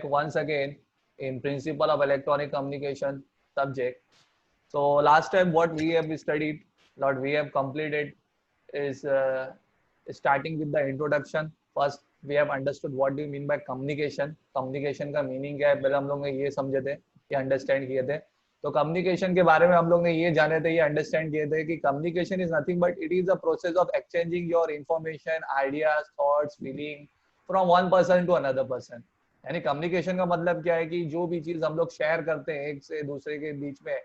back once again in Principle of Electronic Communication subject. So last time what we have studied, what we have completed is starting with the introduction. First we have understood what do you mean by communication. Communication का meaning क्या है, पहले हम लोग ने ये समझे थे, ये understand किए थे. तो कम्युनिकेशन के बारे में हम लोग ने ये जाने थे, ये अंडरस्टैंड किए थे कि communication is nothing but it is a process of exchanging your information, ideas, thoughts, feeling from one person to another person. यानी कम्युनिकेशन का मतलब क्या है कि जो भी चीज हम लोग शेयर करते हैं एक से दूसरे के बीच में,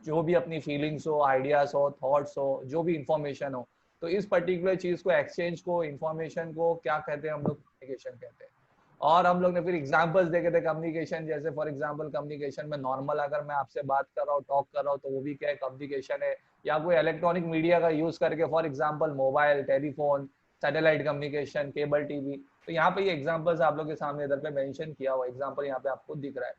जो भी अपनी फीलिंग्स हो, आइडियाज हो, थॉट्स हो, जो भी इंफॉर्मेशन हो, तो इस पर्टिकुलर चीज को, एक्सचेंज को, इंफॉर्मेशन को क्या कहते हैं हम लोग? कम्युनिकेशन कहते हैं. और हम लोग ने फिर एग्जांपल्स देखे थे कम्युनिकेशन, जैसे फॉर एग्जांपल कम्युनिकेशन में नॉर्मल अगर मैं आपसे बात कर रहा हूँ, टॉक कर रहा हूँ, तो वो भी क्या है? कम्युनिकेशन है. या कोई इलेक्ट्रॉनिक मीडिया का यूज करके, for example mobile, telephone, satellite communication, cable TV. तो यहाँ पे ये एग्जांपल्स आप लोग के सामने इधर पे मेंशन किया हुआ एग्जांपल यहाँ पे आपको दिख रहा है.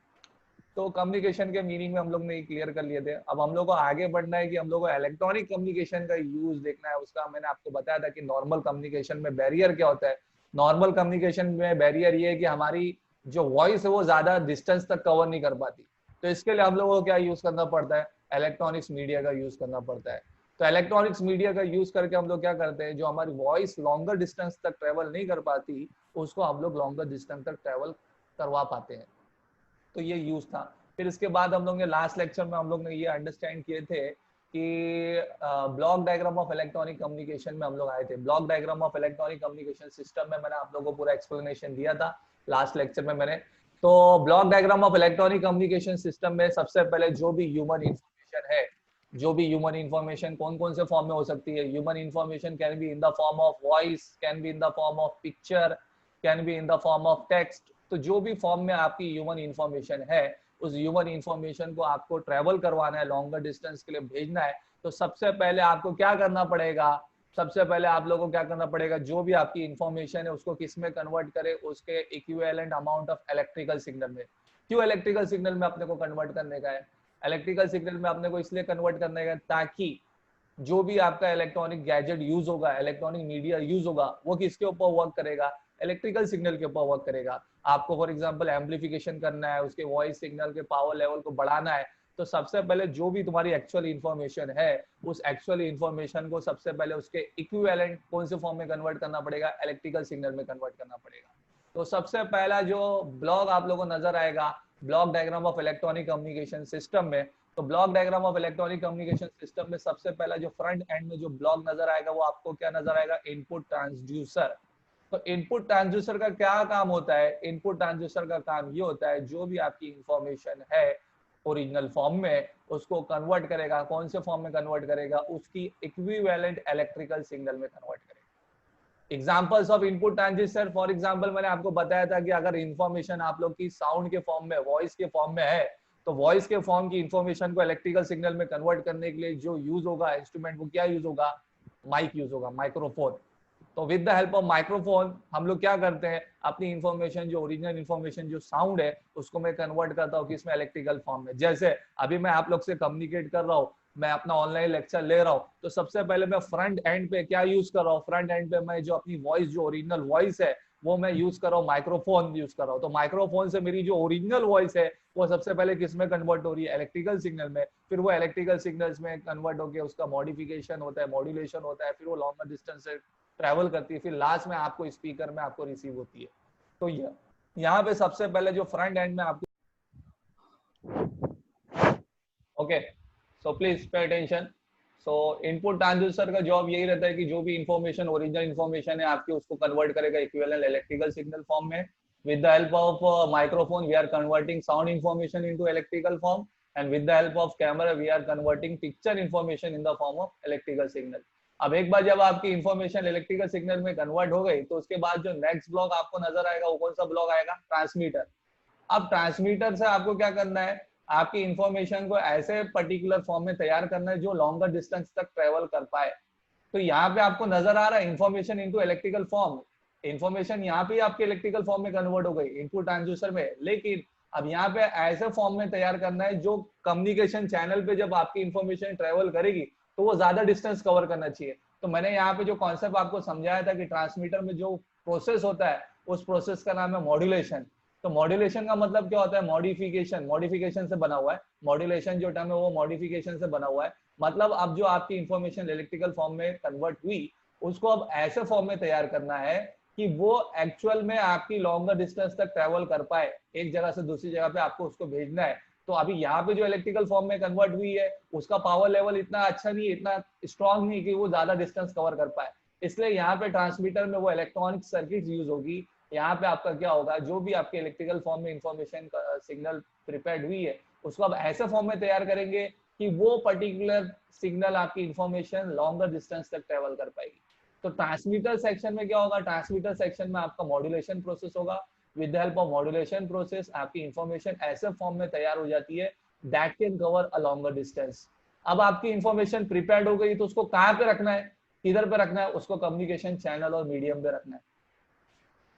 तो कम्युनिकेशन के मीनिंग में हम लोग ने क्लियर कर लिए थे. अब हम लोग को आगे बढ़ना है कि हम लोग को इलेक्ट्रॉनिक कम्युनिकेशन का यूज देखना है. उसका मैंने आपको बताया था कि नॉर्मल कम्युनिकेशन में बैरियर क्या होता है. नॉर्मल कम्युनिकेशन में बैरियर ये है कि हमारी जो वॉइस है वो ज्यादा डिस्टेंस तक कवर नहीं कर पाती. तो इसके लिए हम लोगों को क्या यूज करना पड़ता है? इलेक्ट्रॉनिक्स मीडिया का यूज करना पड़ता है. तो इलेक्ट्रॉनिक्स मीडिया का यूज करके हम लोग क्या करते हैं, जो हमारी वॉइस लॉन्गर डिस्टेंस तक ट्रेवल नहीं कर पाती, उसको हम लोग लॉन्गर डिस्टेंस तक ट्रेवल करवा पाते हैं. तो ये यूज था. फिर इसके बाद हम लोग ने लास्ट लेक्चर में हम लोग ने ये अंडरस्टैंड किए थे कि block diagram of electronic communication में हम लोग आए थे. Block diagram of electronic communication system में मैंने आप लोगों को पूरा एक्सप्लेनेशन दिया था लास्ट लेक्चर में मैंने. तो block diagram of electronic communication system में सबसे पहले जो भी ह्यूमन इंफॉर्मेशन है, जो भी ह्यूमन इंफॉर्मेशन कौन कौन से फॉर्म में हो सकती है? Human information can be in the form of voice, can be in the form of picture, can be in the form of text. तो जो भी फॉर्म में आपकी ह्यूमन इंफॉर्मेशन है, उस ह्यूमन इंफॉर्मेशन को आपको ट्रेवल करवाना है, लॉन्गर डिस्टेंस के लिए भेजना है. तो सबसे पहले आपको क्या करना पड़ेगा? सबसे पहले आप लोगों को क्या करना पड़ेगा? जो भी आपकी इंफॉर्मेशन है उसको किस में कन्वर्ट करे? उसके equivalent amount of electrical signal में. क्यों इलेक्ट्रिकल सिग्नल में अपने को कन्वर्ट करने का है? इलेक्ट्रिकल सिग्नल में अपने को इसलिए कन्वर्ट करने का ताकि जो भी आपका इलेक्ट्रॉनिक गैजेट यूज होगा, इलेक्ट्रॉनिक मीडिया यूज होगा, वो किसके ऊपर वर्क करेगा? इलेक्ट्रिकल सिग्नल के ऊपर वर्क करेगा. आपको फॉर एग्जांपल एम्पलीफिकेशन करना है, उसके वॉइस सिग्नल के पावर लेवल को बढ़ाना है, तो सबसे पहले जो भी तुम्हारी एक्चुअल इंफॉर्मेशन है, उस एक्चुअल इंफॉर्मेशन को सबसे पहले उसके इक्विवेलेंट कौन से फॉर्म में कन्वर्ट करना पड़ेगा? इलेक्ट्रिकल सिग्नल में कन्वर्ट करना पड़ेगा. तो सबसे पहला जो ब्लॉक आप लोगों को नजर आएगा block diagram of electronic communication system में, तो block diagram of electronic communication system में सबसे पहला जो फ्रंट एंड में जो ब्लॉक नजर आएगा वो आपको क्या नजर आएगा? Input transducer. तो इनपुट ट्रांसड्यूसर का क्या काम होता है? इनपुट ट्रांसड्यूसर का काम ये होता है जो भी आपकी इंफॉर्मेशन है ओरिजिनल फॉर्म में, उसको कन्वर्ट करेगा. कौन से फॉर्म में कन्वर्ट करेगा? उसकी इक्विवेलेंट इलेक्ट्रिकल सिग्नल में कन्वर्ट करेगा. Examples of input transistor, for example मैंने आपको बताया था कि अगर इंफॉर्मेशन आप लोग की साउंड के फॉर्म में, वॉइस के फॉर्म में है, तो वॉइस के फॉर्म की इंफॉर्मेशन को इलेक्ट्रिकल सिग्नल में कन्वर्ट करने के लिए जो यूज होगा इंस्ट्रूमेंट, वो क्या यूज होगा? माइक यूज होगा, माइक्रोफोन. तो with the help of microphone हम लोग क्या करते हैं? अपनी इंफॉर्मेशन, जो ओरिजिनल इंफॉर्मेशन जो साउंड है, उसको मैं कन्वर्ट करता हूँ किसमें? इलेक्ट्रिकल फॉर्म में. जैसे अभी मैं आप लोग से कम्युनिकेट कर रहा हूँ, मैं अपना ऑनलाइन लेक्चर ले रहा हूँ, तो सबसे पहले मैं फ्रंट एंड पे क्या यूज कर रहा हूँ? फ्रंट एंड पे मैं जो अपनी वॉइस, जो ओरिजिनल वॉइस है, वो मैं यूज कर रहा हूँ, माइक्रोफोन यूज कर रहा हूँ. तो माइक्रोफोन से मेरी जो ओरिजिनल वॉइस है वो सबसे पहले किस में कन्वर्ट हो रही है? इलेक्ट्रिकल सिग्नल में. फिर वो इलेक्ट्रिकल सिग्नल्स में कन्वर्ट होकर उसका मॉडिफिकेशन होता है, मॉड्यूलेशन होता है, फिर वो लॉन्गर डिस्टेंस से ट्रेवल करती है, फिर लास्ट में आपको स्पीकर में आपको रिसीव होती है. तो यहाँ पे सबसे पहले जो फ्रंट एंड में आपको, okay, so please pay attention. So input transducer का जॉब यही रहता है कि जो भी इंफॉर्मेशन, ओरिजिनल इंफॉर्मेशन है आपकी, उसको कन्वर्ट करेगा इक्विवेलेंट इलेक्ट्रिकल सिग्नल फॉर्म में. With the help of microphone we are converting sound information into electrical form, and with the help of camera we are converting picture information in the form of electrical signal. अब एक बार जब आपकी information electrical signal में convert हो गई, तो उसके बाद जो नेक्स्ट ब्लॉक आपको नजर आएगा वो कौन सा ब्लॉक आएगा? ट्रांसमीटर. अब ट्रांसमीटर से आपको क्या करना है? आपकी इंफॉर्मेशन को ऐसे पर्टिकुलर फॉर्म में तैयार करना है जो लॉन्गर डिस्टेंस तक ट्रेवल कर पाए. तो यहाँ पे आपको नजर आ रहा है information into electrical form. Information यहाँ पे आपके इलेक्ट्रिकल फॉर्म में कन्वर्ट हो गई इनपुट ट्रांसड्यूसर में, लेकिन अब यहाँ पे ऐसे फॉर्म में तैयार करना है जो कम्युनिकेशन चैनल पे जब आपकी इंफॉर्मेशन ट्रेवल करेगी तो वो ज्यादा डिस्टेंस कवर करना चाहिए. तो मैंने यहाँ पे जो कॉन्सेप्ट आपको समझाया था कि ट्रांसमीटर में जो प्रोसेस होता है, उस प्रोसेस का नाम है मॉड्यूलेशन. तो मॉड्यूलेशन का मतलब क्या होता है? मॉडिफिकेशन, मॉडिफिकेशन से बना हुआ है। मॉड्यूलेशन जो टर्म है वो मॉडिफिकेशन से बना हुआ है। मतलब अब जो आपकी इंफॉर्मेशन इलेक्ट्रिकल फॉर्म में कन्वर्ट हुई, उसको अब ऐसे फॉर्म में तैयार करना है कि वो एक्चुअल में आपकी लॉन्गर डिस्टेंस तक ट्रेवल कर पाए, एक जगह से दूसरी जगह पे आपको उसको भेजना है। तो अभी यहाँ पे जो इलेक्ट्रिकल फॉर्म में कन्वर्ट हुई है उसका पावर लेवल इतना अच्छा नहीं है, इतना स्ट्रांग नहीं कि वो ज्यादा डिस्टेंस कवर कर पाए। इसलिए यहाँ पे ट्रांसमीटर में वो इलेक्ट्रॉनिक सर्किट यूज होगी। यहाँ पे आपका क्या होगा, जो भी आपके इलेक्ट्रिकल फॉर्म में इंफॉर्मेशन सिग्नल प्रिपेयर्ड हुई है उसको अब ऐसे फॉर्म में तैयार करेंगे कि वो पर्टिकुलर सिग्नल आपकी इंफॉर्मेशन लॉन्गर डिस्टेंस तक ट्रेवल कर पाएगी। तो ट्रांसमीटर सेक्शन में क्या होगा? ट्रांसमीटर सेक्शन में आपका मॉड्यूलेशन प्रोसेस होगा। With the help of modulation process आपकी इंफॉर्मेशन ऐसे फॉर्म में तैयार हो जाती है that can cover a longer distance. अब आपकी इंफॉर्मेशन प्रिपेयर्ड हो गई तो उसको कहाँ पे रखना है, किधर पे रखना है? उसको कम्युनिकेशन चैनल और मीडियम पे रखना है।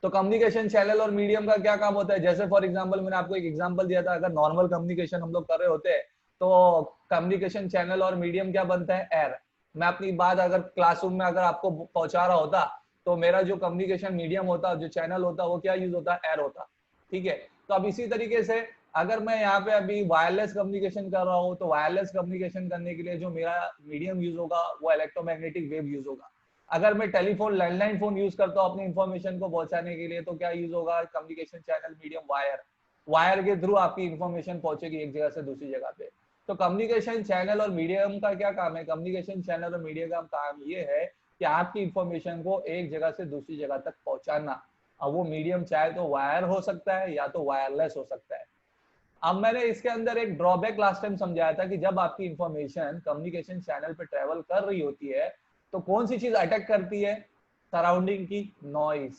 तो कम्युनिकेशन चैनल और मीडियम का क्या काम होता है? जैसे फॉर एग्जांपल मैंने आपको एक एग्जांपल दिया था, अगर नॉर्मल कम्युनिकेशन हम लोग कर रहे होते हैं तो कम्युनिकेशन चैनल और मीडियम क्या बनता है? एयर। मैं अपनी बात अगर क्लासरूम में अगर आपको पहुंचा रहा होता तो मेरा जो कम्युनिकेशन मीडियम होता, जो चैनल होता, वो क्या यूज होता? एयर होता। ठीक है। तो अब इसी तरीके से अगर मैं यहाँ पे अभी वायरलेस कम्युनिकेशन कर रहा हूँ तो वायरलेस कम्युनिकेशन करने के लिए जो मेरा मीडियम यूज होगा वो इलेक्ट्रोमैग्नेटिक वेव यूज होगा। अगर मैं टेलीफोन लैंडलाइन फोन यूज करता हूँ अपनी इंफॉर्मेशन को पहुंचाने के लिए तो क्या यूज होगा? Communication channel medium wire. Wire के थ्रू आपकी इंफॉर्मेशन पहुंचेगी एक जगह से दूसरी जगह पे। तो कम्युनिकेशन चैनल और मीडियम का क्या काम है? कम्युनिकेशन चैनल और मीडियम का काम ये है कि आपकी इंफॉर्मेशन को एक जगह से दूसरी जगह तक पहुंचाना। अब वो मीडियम चाहे तो वायर हो सकता है या तो वायरलेस हो सकता है। अब मैंने इसके अंदर एक ड्रॉबैक लास्ट टाइम समझाया था कि जब आपकी इंफॉर्मेशन कम्युनिकेशन चैनल पे ट्रेवल कर रही होती है तो कौन सी चीज अटैक करती है? सराउंडिंग की नॉइस।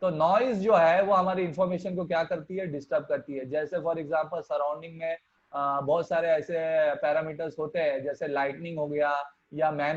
तो नॉइस जो है वो हमारी इंफॉर्मेशन को क्या करती है? डिस्टर्ब करती है। जैसे फॉर एग्जांपल सराउंडिंग में बहुत सारे ऐसे पैरामीटर्स होते हैं, जैसे लाइटनिंग हो गया या मैन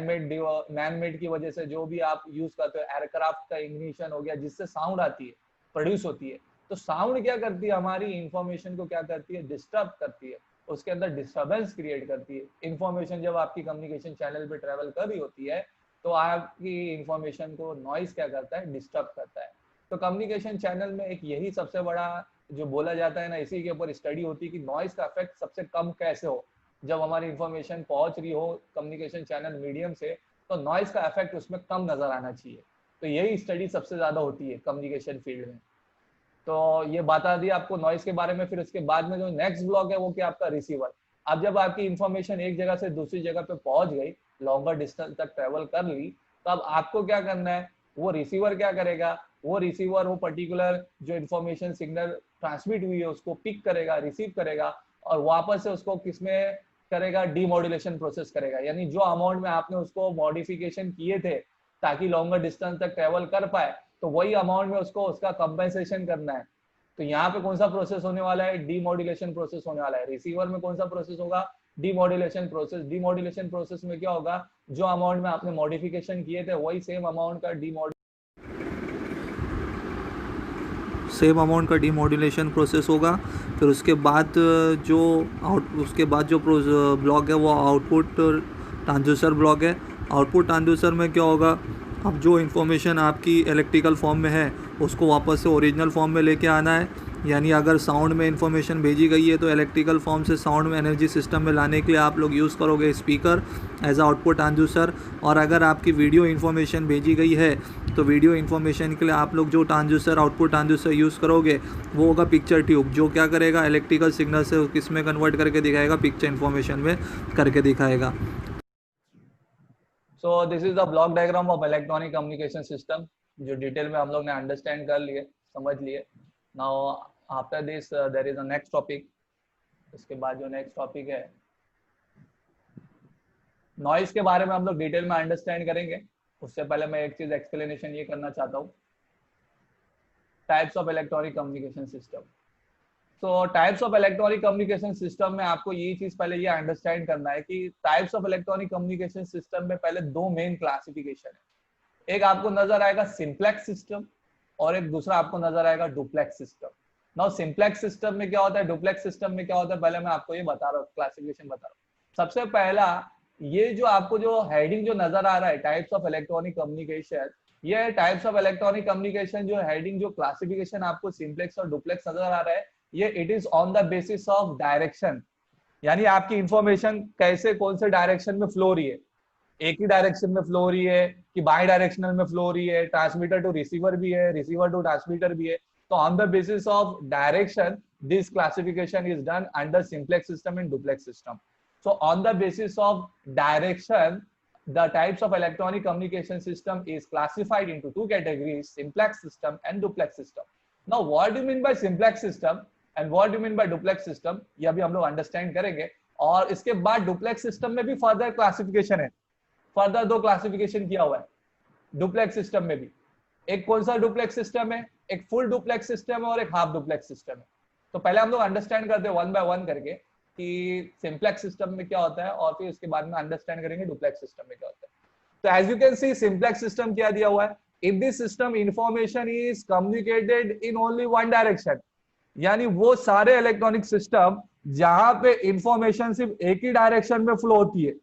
मेड की वजह से जो भी आप यूज करते हो, एयरक्राफ्ट का इग्निशन हो गया जिससे साउंड आती है, प्रोड्यूस होती है। तो साउंड क्या करती है? हमारी इंफॉर्मेशन को क्या करती है? डिस्टर्ब करती है, उसके अंदर डिस्टर्बेंस क्रिएट करती है। इंफॉर्मेशन जब आपकी कम्युनिकेशन चैनल पे ट्रेवल कर रही होती है तो आपकी इंफॉर्मेशन को नॉइस क्या करता है? डिस्टर्ब करता है। तो कम्युनिकेशन चैनल में एक यही सबसे बड़ा जो बोला जाता है ना, इसी के ऊपर स्टडी होती है कि नॉइस का इफेक्ट सबसे कम कैसे हो। जब हमारी इंफॉर्मेशन पहुंच रही हो कम्युनिकेशन चैनल मीडियम से तो नॉइस का इफेक्ट उसमें कम नजर आना चाहिए। तो यही स्टडी सबसे ज्यादा होती है कम्युनिकेशन फील्ड में। तो ये बता दिया आपको नॉइस के बारे में। फिर उसके बाद में जो नेक्स्ट ब्लॉक है वो क्या? आपका रिसीवर। अब जब आपकी इंफॉर्मेशन एक जगह से दूसरी जगह पे पहुंच गई, लॉन्गर डिस्टेंस तक ट्रेवल कर ली, तो अब आपको क्या करना है? वो रिसीवर क्या करेगा? वो रिसीवर वो पर्टिकुलर जो इन्फॉर्मेशन सिग्नल ट्रांसमिट हुई है उसको पिक करेगा, रिसीव करेगा और वापस से उसको किसमें करेगा? डीमॉड्यूलेशन प्रोसेस करेगा। यानी जो अमाउंट में आपने उसको मॉडिफिकेशन किए थे ताकि लॉन्गर डिस्टेंस तक ट्रेवल कर पाए, तो वही अमाउंट में उसको उसका कंपेंसेशन करना है। तो यहाँ पे कौन सा प्रोसेस होने वाला है? डीमॉड्यूलेशन प्रोसेस होने वाला है। रिसीवर में कौन सा प्रोसेस होगा? Demodulation process. डीमॉड्यूलेशन प्रोसेस में क्या होगा? जो अमाउंट में आपने मॉडिफिकेशन किए थे वही सेम अमाउंट का डीमॉड्यूलेशन प्रोसेस होगा। फिर उसके बाद जो ब्लॉक है वो आउटपुट ट्रांसड्यूसर ब्लॉक है। आउटपुट ट्रांसड्यूसर में क्या होगा? अब जो इन्फॉर्मेशन आपकी इलेक्ट्रिकल फॉर्म में है उसको वापस से ओरिजिनल फॉर्म में लेके आना है। यानी अगर साउंड में इन्फॉर्मेशन भेजी गई है तो इलेक्ट्रिकल फॉर्म से साउंड में एनर्जी सिस्टम में लाने के लिए आप लोग यूज़ करोगे स्पीकर एज आउटपुट ट्रांसड्यूसर। और अगर आपकी वीडियो इन्फॉर्मेशन भेजी गई है तो वीडियो इन्फॉर्मेशन के लिए आप लोग जो ट्रांसड्यूसर आउटपुट ट्रांसड्यूसर यूज़ करोगे वो होगा पिक्चर ट्यूब, जो क्या करेगा? इलेक्ट्रिकल सिग्नल से किस में कन्वर्ट करके दिखाएगा? पिक्चर इन्फॉर्मेशन में करके दिखाएगा। So this is the block diagram of electronic communication system, जो डिटेल में हम लोग ने अंडरस्टैंड कर लिए, समझ लिए। Now after this there is a next topic. इसके बाद जो नेक्स्ट टॉपिक है नॉइस के बारे में हम लोग डिटेल में अंडरस्टैंड करेंगे। उससे पहले मैं एक चीज एक्सप्लेनेशन ये करना चाहता हूँ, types of electronic communication system. तो types of electronic communication system में आपको ये चीज पहले ये अंडरस्टैंड करना है कि types of electronic communication system में पहले दो मेन क्लासिफिकेशन है। एक आपको नजर आएगा सिंप्लेक्स सिस्टम और एक दूसरा आपको नजर आएगा duplex system. Now simplex system में क्या होता है, डुप्लेक्स सिस्टम में क्या होता है, पहले मैं आपको ये बता रहा हूँ, क्लासिफिकेशन बता रहा हूँ। सबसे पहला ये जो आपको जो हेडिंग जो नजर आ रहा है टाइप्स ऑफ इलेक्ट्रॉनिक कम्युनिकेशन, ये टाइप्स ऑफ इलेक्ट्रॉनिक कम्युनिकेशन जो हेडिंग जो क्लासिफिकेशन आपको सिंप्लेक्स और डुप्लेक्स नजर आ रहा है, ये it is on the basis of direction, यानी आपकी इंफॉर्मेशन कैसे कौन से डायरेक्शन में फ्लो हो रही है, एक ही डायरेक्शन में फ्लो हो रही है कि बाई डायरेक्शनल में फ्लो हो रही है, ट्रांसमीटर टू रिसीवर भी है, रिसीवर टू ट्रांसमीटर भी है। तो on the basis of direction this classification is done under simplex system and duplex system. So on the basis of direction, the types of electronic communication system is classified into two categories, simplex system and duplex system. Now what do you mean by simplex system and what do you mean by duplex system, ये अभी हम लोग understand करेंगे। और इसके बाद duplex system में भी फर्दर क्लासिफिकेशन है, फर्दर दो क्लासिफिकेशन किया हुआ है डुप्लेक्स सिस्टम में भी। एक कौन सा डुप्लेक्स सिस्टम है, एक फुल डुप्लेक्स सिस्टम है और एक हाफ डुप्लेक्स सिस्टम है। तो पहले हम लोग अंडरस्टैंड करते हैं वन बाय वन करके कि सिंप्लेक्स सिस्टम में क्या होता है और फिर उसके बाद में अंडरस्टैंड करेंगे डुप्लेक्स सिस्टम में क्या होता है। तो as you can see simplex system क्या दिया हुआ है, if this system information is communicated in only one direction, यानी वो सारे इलेक्ट्रॉनिक सिस्टम जहां पे इंफॉर्मेशन सिर्फ एक ही डायरेक्शन में फ्लो होती है,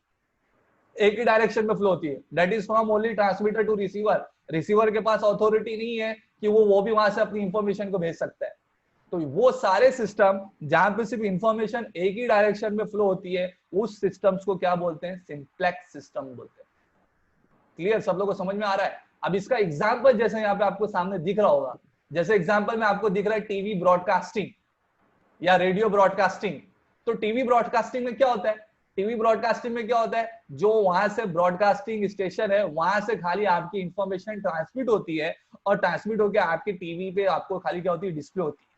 एक ही डायरेक्शन में फ्लो होती है, that is from only transmitter to receiver. Receiver के पास अथॉरिटी नहीं है कि वो भी वहां से अपनी इंफॉर्मेशन को भेज सकता है। तो वो सारे सिस्टम जहां पे सिर्फ इंफॉर्मेशन एक ही डायरेक्शन में फ्लो होती है, उस सिस्टम्स को क्या बोलते हैं, सिंप्लेक्स सिस्टम बोलते हैं। क्लियर, सब लोगों को समझ में आ रहा है। अब इसका एग्जांपल जैसे यहाँ पे आपको सामने दिख रहा होगा, जैसे एग्जांपल में आपको दिख रहा है टीवी ब्रॉडकास्टिंग या रेडियो ब्रॉडकास्टिंग। तो टीवी ब्रॉडकास्टिंग में क्या होता है, टीवी ब्रॉडकास्टिंग में क्या होता है, जो वहां से ब्रॉडकास्टिंग स्टेशन है वहां से खाली आपकी इंफॉर्मेशन ट्रांसमिट होती है और ट्रांसमिट होकर आपके टीवी पे आपको खाली क्या होती है, डिस्प्ले होती है।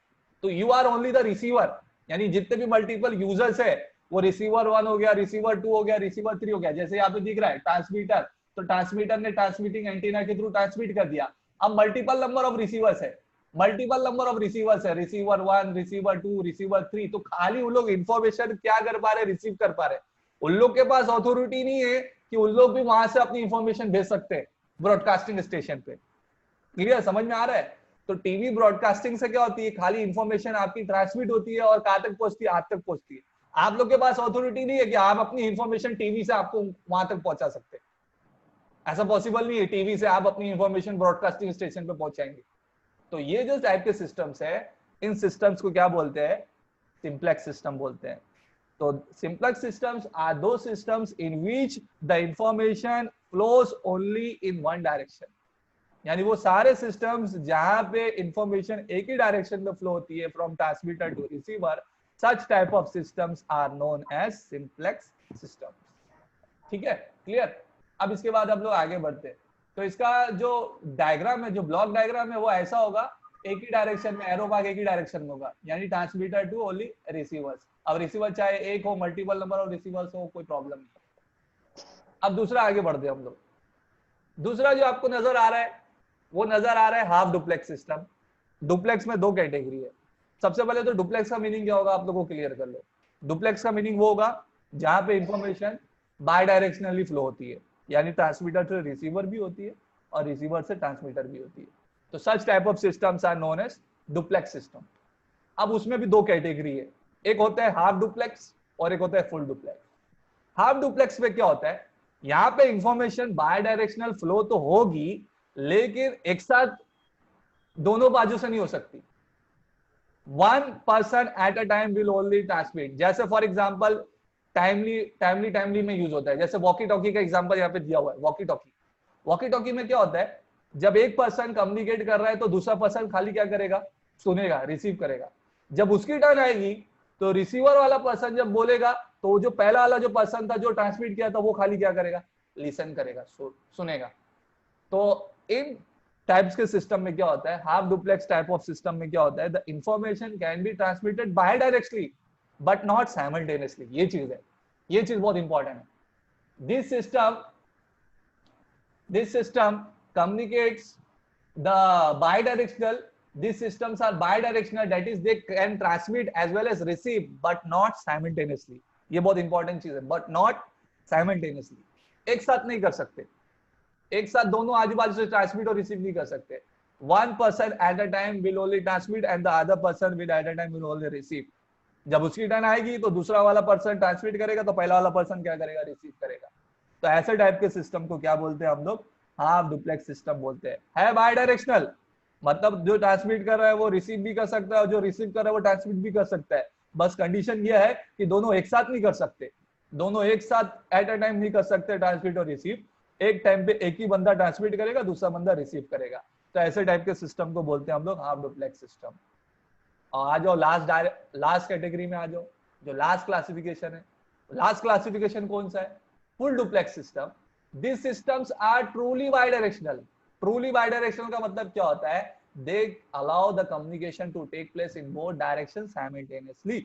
तो you are only the receiver, यानी जितने भी मल्टीपल यूजर्स है वो रिसीवर 1 हो गया, रिसीवर 2 हो गया, रिसीवर 3 हो गया। जैसे यहाँ पे दिख रहा है ट्रांसमीटर, तो ट्रांसमीटर ने ट्रांसमिटिंग एंटीना के थ्रू ट्रांसमिट कर दिया। अब मल्टीपल नंबर ऑफ रिसीवर्स है, मल्टीपल नंबर ऑफ रिसीवर्स है, रिसीवर 1, रिसीवर 2, रिसीवर 3। तो खाली उन लोग इंफॉर्मेशन क्या कर पा रहे, रिसीव कर पा रहे। उन लोग के पास अथॉरिटी नहीं है कि उन लोग भी वहां से अपनी इंफॉर्मेशन भेज सकते हैं ब्रॉडकास्टिंग स्टेशन पे। क्लियर, समझ में आ रहा है। तो टीवी ब्रॉडकास्टिंग से क्या होती है, खाली इंफॉर्मेशन आपकी ट्रांसमिट होती है और कहां तक पहुंचती है, आप तक पहुंचती है। आप लोग के पास अथॉरिटी नहीं है कि आप अपनी इंफॉर्मेशन टीवी से आपको वहां तक पहुंचा सकते हैं। ऐसा पॉसिबल नहीं है टीवी से आप अपनी इंफॉर्मेशन ब्रॉडकास्टिंग स्टेशन पे पहुंचाएंगे। तो ये जो टाइप के सिस्टम्स है, इन सिस्टम्स को क्या बोलते हैं, सिंप्लेक्स सिस्टम बोलते हैं। तो सिंप्लेक्स सिस्टम्स आर दो systems in which the information flows only in one direction, यानी वो सारे सिस्टम्स जहां पे इंफॉर्मेशन एक ही डायरेक्शन में फ्लो होती है from transmitter to receiver, such type of systems are known as simplex systems. ठीक है, क्लियर। अब इसके बाद हम लोग आगे बढ़ते हैं। तो इसका जो डायग्राम है, जो ब्लॉक डायग्राम है, वो ऐसा होगा, एक ही डायरेक्शन में एरो भाग एक ही डायरेक्शन में होगा, यानी ट्रांसमीटर टू ओनली रिसीवर्स। अब रिसीवर चाहे एक हो, मल्टीपल नंबर ऑफ रिसीवर्स हो, कोई प्रॉब्लम नहीं। अब दूसरा आगे बढ़ते हैं हम लोग। दूसरा जो आपको नजर आ रहा है वो नजर आ रहा है हाफ डुप्लेक्स सिस्टम। डुप्लेक्स में दो कैटेगरी है। सबसे पहले तो डुप्लेक्स का मीनिंग क्या होगा आप लोगों को क्लियर कर लो। डुप्लेक्स का मीनिंग वो होगा जहां पे इंफॉर्मेशन बाय डायरेक्शनली फ्लो होती है, यानी ट्रांसमीटर से रिसीवर भी होती है और रिसीवर से ट्रांसमीटर भी होती है। तो such type of systems are known as duplex system. अब उसमें भी दो कैटेगरी है, एक होता है हाफ डुप्लेक्स और एक होता है फुल डुप्लेक्स। हाफ डुप्लेक्स में क्या होता है, यहाँ पे इंफॉर्मेशन बाय डायरेक्शनल फ्लो तो होगी, लेकिन एक साथ दोनों बाजू से नहीं हो सकती। One person at a time will only transmit. जैसे फॉर एग्जांपल टाइमली में यूज होता है, जैसे वॉकी टॉकी का एग्जांपल यहाँ पे दिया हुआ है। वॉकी टॉकी में क्या होता है, जब एक पर्सन कम्युनिकेट कर रहा है तो दूसरा पर्सन खाली क्या करेगा, सुनेगा, रिसीव करेगा। जब उसकी टर्न आएगी तो रिसीवर वाला पर्सन जब बोलेगा तो जो पहला वाला जो पर्सन था जो ट्रांसमिट किया था वो खाली क्या करेगा, लिसन करेगा, सुनेगा। तो इन टाइप्स के सिस्टम में क्या होता है, half duplex type of system में क्या होता है, the information can be transmitted by directly but not simultaneously. ये चीज है, ये चीज बहुत इंपॉर्टेंट है। This system communicates the bidirectional. These systems are bidirectional, that is they can transmit as well as receive but not simultaneously. ये बहुत important चीज है, but not simultaneously। एक साथ नहीं कर सकते, एक साथ दोनों आजू बाजू से ट्रांसमिट और रिसीव नहीं कर सकते। One person at a time will only transmit and the other person will eight a time will only receive. जब उसकी टर्न आएगी तो दूसरा वाला पर्सन ट्रांसमिट करेगा तो पहला वाला पर्सन क्या करेगा, रिसीव करेगा। तो ऐसे टाइप के सिस्टम को क्या बोलते हैं हम लोग, हाफ डुप्लेक्स सिस्टम बोलते हैं। है बाय डायरेक्शनल, मतलब जो ट्रांसमिट कर रहा है वो रिसीव भी कर सकता है और जो रिसीव कर रहा है वो ट्रांसमिट भी कर सकता है। बस कंडीशन ये है कि दोनों एक साथ नहीं कर सकते, दोनों एक साथ एट अ टाइम नहीं कर सकते ट्रांसमिट और रिसीव। एक टाइम पे एक ही बंदा ट्रांसमिट करेगा, दूसरा बंदा रिसीव करेगा। तो ऐसे टाइप के सिस्टम को बोलते हैं हम लोग हाफ डुप्लेक्स सिस्टम। और आ जाओ लास्ट कैटेगरी में आ जाओ, जो लास्ट क्लासिफिकेशन है। लास्ट क्लासिफिकेशन कौन सा है? Full duplex system. This systems are truly bidirectional. Truly bidirectional का मतलब क्या होता है? They allow the communication to take place in both direction simultaneously.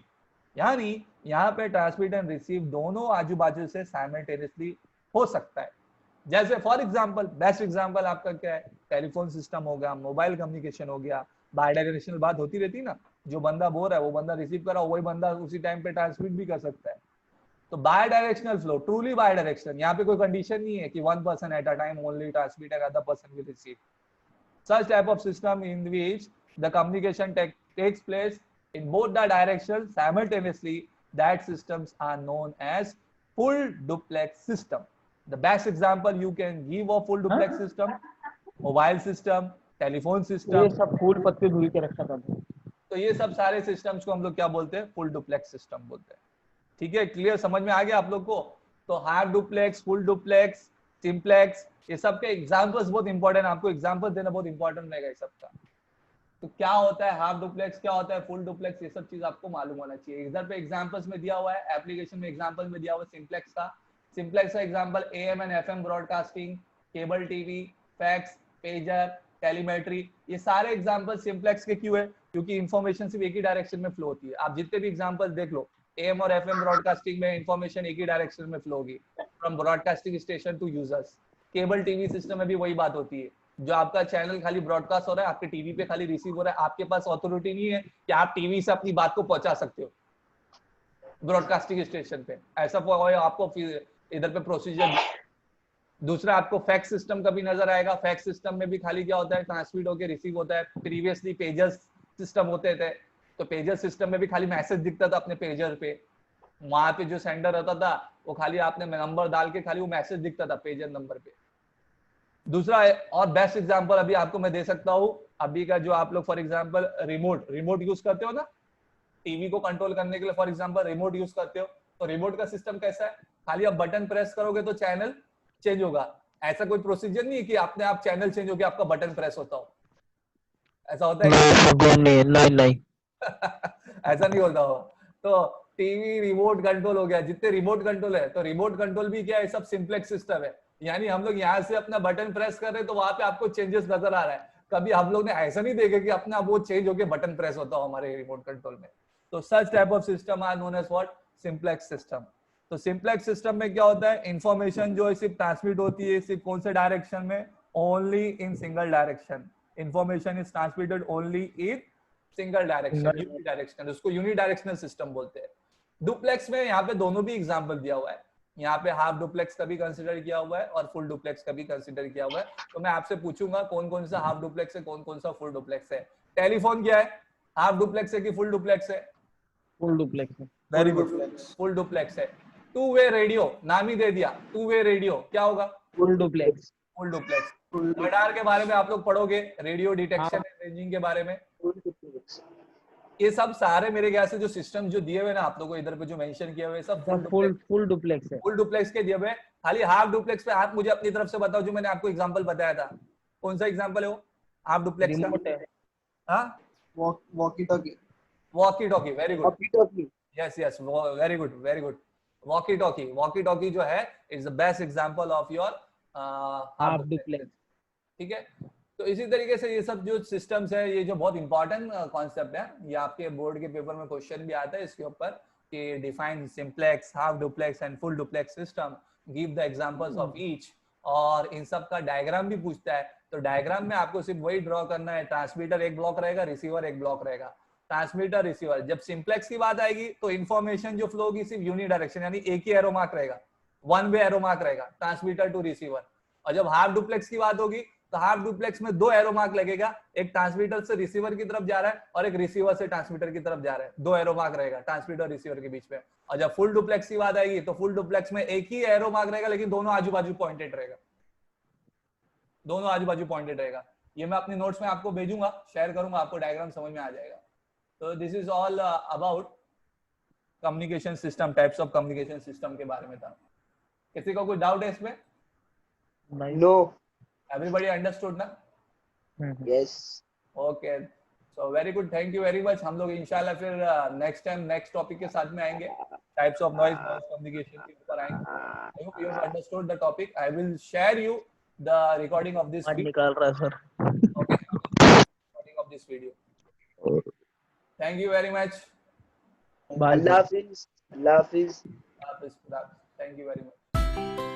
यानी यहाँ पे ट्रांसमिट एंड रिसीव दोनों आजू बाजू से साइमल्टेनियसली हो सकता है। जैसे फॉर एग्जांपल, बेस्ट एग्जांपल आपका क्या है? टेलीफोन सिस्टम हो गया, मोबाइल कम्युनिकेशन हो गया। बाय डायरेक्शनल बात होती रहती ना, जो बंदा बोल रहा है वो बंदा रिसीव कर रहा है, वही बंदा उसी टाइम पे ट्रांसमिट भी कर सकता है। तो bidirectional flow, truly bi direction, यहाँ पे कोई कंडीशन नहीं है कि one person at a time only transmit and other person will receive. Such type of system in which the communication takes place in both the directions simultaneously, that systems are known as full duplex system. The best example you can give of full duplex system, mobile system, telephone ये system. सब फूल पत्ते धुल के रखा था। तो ये सब सारे सिस्टम्स को हम लोग क्या बोलते हैं? फुल डुप्लेक्स सिस्टम बोलते हैं। ठीक है, क्लियर, समझ में आ गया आप लोग को? तो half duplex, full duplex, simplex, ये सब के एग्जांपल्स बहुत इंपॉर्टेंट, आपको एग्जांपल देना बहुत इंपॉर्टेंट रहेगा इस सब का। तो क्या होता है हाफ डुप्लेक्स, क्या होता है फुल डुप्लेक्स, ये सब चीज आपको मालूम होना चाहिए। इधर पे एग्जांपल्स में दिया हुआ है, एप्लीकेशन में एग्जांपल में दिया हुआ है सिंप्लेक्स का। सिंप्लेक्स का example am and FM broadcasting, cable TV, fax, pager, telemetry, ये सारे एग्जांपल सिंप्लेक्स के क्यों है? क्योंकि इंफॉर्मेशन सिर्फ एक ही डायरेक्शन में फ्लो होती है। आप जितने भी एग्जांपल देख लो, एएम और एफएम ब्रॉडकास्टिंग में इंफॉर्मेशन एक ही डायरेक्शन में फ्लो होगी, from broadcasting station to users. Cable TV system में भी वही बात होती है, जो आपका चैनल खाली ब्रॉडकास्ट हो रहा है, आपके टीवी पे खाली रिसीव हो रहा है, आपके पास अथॉरिटी नहीं है कि आप टीवी से अपनी बात को पहुंचा सकते हो ब्रॉडकास्टिंग स्टेशन पे। ऐसा आपको इधर पे प्रोसीजर। दूसरा, आपको फैक्स सिस्टम का भी नजर आएगा। फैक्स सिस्टम में भी खाली क्या होता है? ट्रांसमिट होकर रिसीव होता है। प्रीवियसली पेजर्स सिस्टम होते थे, तो पेजर सिस्टम में भी खाली मैसेज दिखता था अपने पेजर पे। वहां पे जो सेंडर होता था वो खाली आपने नंबर डाल के खाली वो मैसेज दिखता था पेजर नंबर पे। दूसरा और बेस्ट एग्जांपल अभी आपको मैं दे सकता हूँ, अभी का जो आप लोग फॉर एग्जांपल रिमोट यूज करते हो ना, टीवी को कंट्रोल करने के लिए फॉर एग्जांपल रिमोट यूज करते हो। तो रिमोट का सिस्टम कैसा है? खाली आप बटन प्रेस करोगे तो चैनल चेंज होगा। ऐसा कोई प्रोसीजर नहीं है कि अपने आप चैनल चेंज होकर आपका बटन प्रेस होता हो। ऐसा होता है? नहीं ऐसा नहीं होता हो। तो टीवी रिमोट कंट्रोल हो गया, जितने रिमोट कंट्रोल है, तो रिमोट कंट्रोल भी क्या है? सब सिंप्लेक्स सिस्टम है। यानी हम लोग यहाँ से अपना बटन प्रेस कर रहे हैं तो वहां पे आपको चेंजेस नजर आ रहा है। कभी हम लोग ने ऐसा नहीं देखा कि अपना वो चेंज होके बटन प्रेस होता हो हमारे रिमोट कंट्रोल में। तो such type of system are known as what? Simplex system. तो सिंप्लेक्स सिस्टम में क्या होता है? इंफॉर्मेशन जो है सिर्फ ट्रांसमिट होती है, सिर्फ कौन से डायरेक्शन में? Only in single direction. Information is transmitted only in single direction, unidirectional. उसको यूनिडायरेक्शनल सिस्टम बोलते हैं। डुप्लेक्स में यहाँ पे दोनों भी एग्जांपल दिया हुआ है। यहाँ पे हाफ डुप्लेक्स का भी कंसीडर किया हुआ है और फुल डुप्लेक्स का भी कंसीडर किया हुआ है। तो मैं आपसे पूछूंगा कौन कौन सा हाफ डुप्लेक्स है, कौन कौन सा फुल डुप्लेक्स है। टेलीफोन क्या है? हाफ डुप्लेक्स है कि फुल डुप्लेक्स है? फुल डुप्लेक्स है। वेरी गुड, फुल डुप्लेक्स है। टू वे रेडियो, नाम ही दे दिया, टू वे रेडियो क्या होगा? Full duplex. Full duplex. Radar के बारे में आप लोग पढ़ोगे, रेडियो डिटेक्शन एंड रेंजिंग के बारे में। ये सब सारे मेरे ख्याल से जो सिस्टम जो दिए हुए ना आप लोगों को इधर पे जो मेंशन किए हुए सब फुल डुप्लेक्स है। फुल डुप्लेक्स के दिए हुए। खाली हाफ डुप्लेक्स पे आप मुझे अपनी तरफ से बताओ, जो मैंने आपको एग्जांपल बताया था, कौन सा एग्जांपल है वो हाफ डुप्लेक्स का? हाँ, walkie talkie. Walkie talkie, very good. Walkie talkie, yes yes, very good very good. Walkie talkie, walkie talkie जो है is the best example of your half duplex. ठीक है, तो इसी तरीके से ये सब जो सिस्टम्स है, ये जो बहुत इंपॉर्टेंट कॉन्सेप्ट है, ये आपके बोर्ड के पेपर में क्वेश्चन भी आता है इसके ऊपर कि define simplex, half duplex and full duplex system, give the examples of each. और इन सब का डायग्राम भी पूछता है, तो डायग्राम में आपको सिर्फ वही ड्रॉ करना है। ट्रांसमीटर एक ब्लॉक रहेगा, रिसीवर एक ब्लॉक रहेगा। ट्रांसमीटर रिसीवर, जब सिंप्लेक्स की बात आएगी तो इन्फॉर्मेशन जो फ्लो होगी सिर्फ यूनिडायरेक्शन, यानी एक ही एरो मार्क रहेगा, वन वे एरो मार्क रहेगा, ट्रांसमीटर टू रिसीवर। और जब हाफ डुप्लेक्स की बात होगी तो हाफ डुप्लेक्स में दो एरो मार्क लगेगा, एक ट्रांसमीटर से रिसीवर की तरफ जा रहा है और एक रिसीवर से ट्रांसमीटर की तरफ जा रहा है। दो एरो मार्क रहेगा ट्रांसमीटर और रिसीवर के बीच में। और जब फुल डुप्लेक्स की बात आएगी तो फुल डुप्लेक्स में एक ही एरो मार्क रहेगा, लेकिन दोनों आजू बाजू पॉइंटेड रहेगा। दोनों आजू बाजू पॉइंटेड रहेगा। ये मैं अपने नोट्स में आपको भेजूंगा, शेयर करूंगा, आपको डायग्राम समझ में आ जाएगा। तो this is all about communication system, types of communication system के बारे में था। किसी को कोई डाउट है इसमें? Nice. No. एवरीबॉडी अंडरस्टूड ना? Yes. Okay, so very good, thank you very much. हम लोग इंशाल्लाह फिर नेक्स्ट टाइम नेक्स्ट टॉपिक के साथ में आएंगे, टाइप्स ऑफ नॉइज कम्युनिकेशन के ऊपर आएंगे। I hope you have understood the topic. I will share you the recording of this मन निकाल रहा है sir. okay, recording of this video. Thank you very much. Bye. Allah Hafiz. Allah Hafiz. Thank you very much.